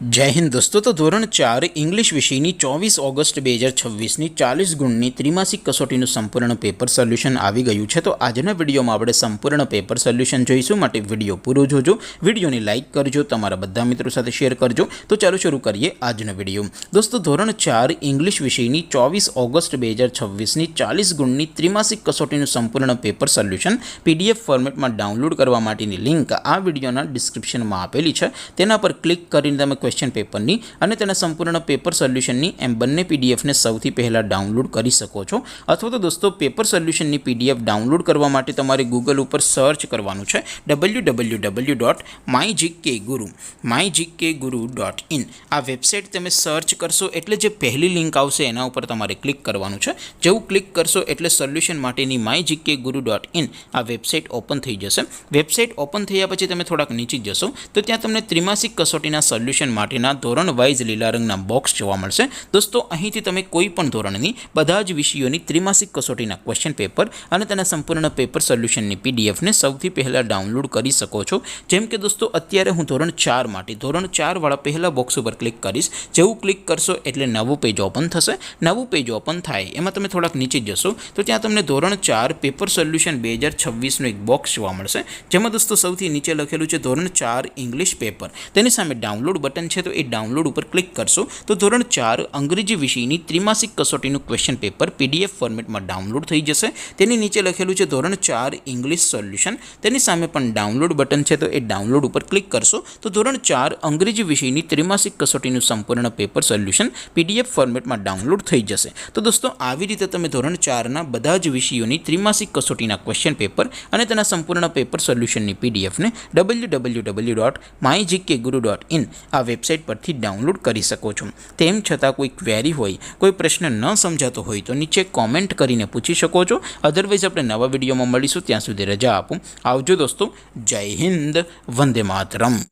जय हिंद दोस्तों। तो धोरण 4 इंग्लिश विषयनी 24 ऑगस्ट 2026 40 गुणनी त्रिमासिक कसोटीનું સંપૂર્ણ પેપર સોલ્યુશન આવી ગયું છે। તો આજના વિડીયોમાં આપણે સંપૂર્ણ પેપર સોલ્યુશન જોઈશું, માટે વિડીયો પૂરો જોજો, વિડીયોને લાઇક કરજો, તમારા બધા મિત્રો સાથે શેર કરજો। તો ચાલો શરૂ કરીએ આજનો વિડીયો। દોસ્તો ધોરણ 4 ઇંગ્લિશ વિષયની 24 ઓગસ્ટ 2026 40 ગુણની ત્રિમાસિક કસોટીનું સંપૂર્ણ પેપર સોલ્યુશન PDF ફોર્મેટમાં ડાઉનલોડ કરવા માટેની લિંક આ વિડીયોના ડિસ્ક્રિપ્શનમાં આપેલી છે। તેના પર ક્લિક કરીને તમે क्वेश्चन पेपर नी अने तेना संपूर्ण पेपर सोल्यूशन नी एम बंने पीडीएफ ने सौथी पहला डाउनलॉड करी सको छो। अथवा तो दोस्तों पेपर सोल्यूशन नी पीडीएफ डाउनलॉड करवा माटे तमारे गूगल पर सर्च करवानुं छे www.mygkguru.in। आ वेबसाइट तमे सर्च करशो एटले जे पहली लिंक आवशे एना उपर तमारे क्लिक करवानुं छे। जेवुं क्लिक करशो एटले सोल्यूशन माटेनी mygkguru.in आ वेबसाइट ओपन थई जशे। वेबसाइट ओपन थया पछी तमे थोड़ाक नीचे जशो तो त्यां तमने त्रिमासिक कसोटीना सोल्यूशन माटेना धोरण वाइज लीला रंगना बॉक्स जोवा मळशे। दोस्तों અહીંથી તમે કોઈ પણ ધોરણની બધા જ વિષયોની ત્રિમાસિક કસોટીના ક્વેશ્ચન પેપર અને તેના સંપૂર્ણ પેપર સોલ્યુશનની પીડીએફ ને સૌથી પહેલા ડાઉનલોડ કરી શકો છો। જેમ કે દોસ્તો અત્યારે હું ધોરણ 4 માટે ધોરણ 4 વાળા પહેલા બોક્સ ઉપર ક્લિક કરીશ। જેવું ક્લિક કરશો એટલે નવું પેજ ઓપન થશે। નવું પેજ ઓપન થાય એમાં તમે થોડાક નીચે જશો તો ત્યાં તમને ધોરણ 4 પેપર સોલ્યુશન 2026 નો એક બોક્સ જોવા મળશે, જેમાં દોસ્તો સૌથી નીચે લખેલું છે ધોરણ 4 ઇંગ્લિશ પેપર। તેની સામે ડાઉનલોડ बटन है तो ये डाउनलॉड पर क्लिक करशो तो धोरण 4 अंग्रेजी विषयनी त्रिमासिक कसोटीનું क्वेश्चन पेपर पीडीएफ फॉर्मेट में डाउनलॉड थई जशे। तेनी नीचे लखेलुं छे धोरण 4 इंग्लिश सोल्यूशन, तेनी सामे पण डाउनलॉड बटन है तो ये डाउनलॉड पर क्लिक करशो तो धोरण 4 अंग्रेजी विषयनी त्रिमासिक कसोटीનું संपूर्ण पेपर सोल्यूशन पीडीएफ फॉर्मेट में डाउनलॉड थई जशे। तो दोस्तों આવી રીતે તમે ધોરણ 4 ના બધા જ વિષયોની ત્રિમાસિક કસોટીના ક્વેશ્ચન પેપર અને તેના સંપૂર્ણ પેપર સોલ્યુશનની પીડીએફ ને www.mygkguru.in आ वेबसाइट पर डाउनलॉड करी सको छो। तेम छतां कोई क्वेरी होय, कोई प्रश्न न समजातो होय तो नीचे कॉमेंट करीने पूछी शको छो। अदरवाइज आपणे नवा विडियोमां मळीशुं, त्यां सुधी रजा आपो। आवजो दोस्तों। जय हिंद, वंदे मातरम।